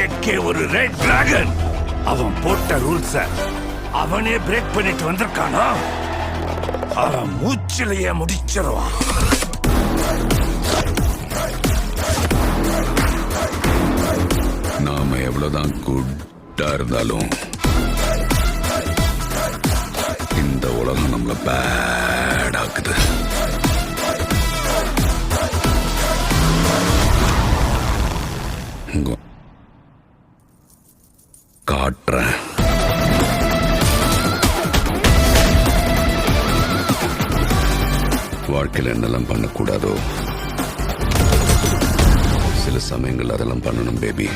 AK ஒரு red dragon. அவன் போட்ட ரூல்ஸ அவனே பிரேக் பண்ணிட்டு வந்திருக்கானா? அவன் மூச்சிலேயே முடிச்சிருவான். நாம எவ்வளவுதான் குட்டா இருந்தாலும் இந்த உலகம் நம்மள பேட் ஆக்குது. காட்டுறேன். வாழ்க்கையில் என்னெல்லாம் பண்ணக்கூடாதோ சில சமயங்கள் அதெல்லாம் பண்ணணும் பேபி.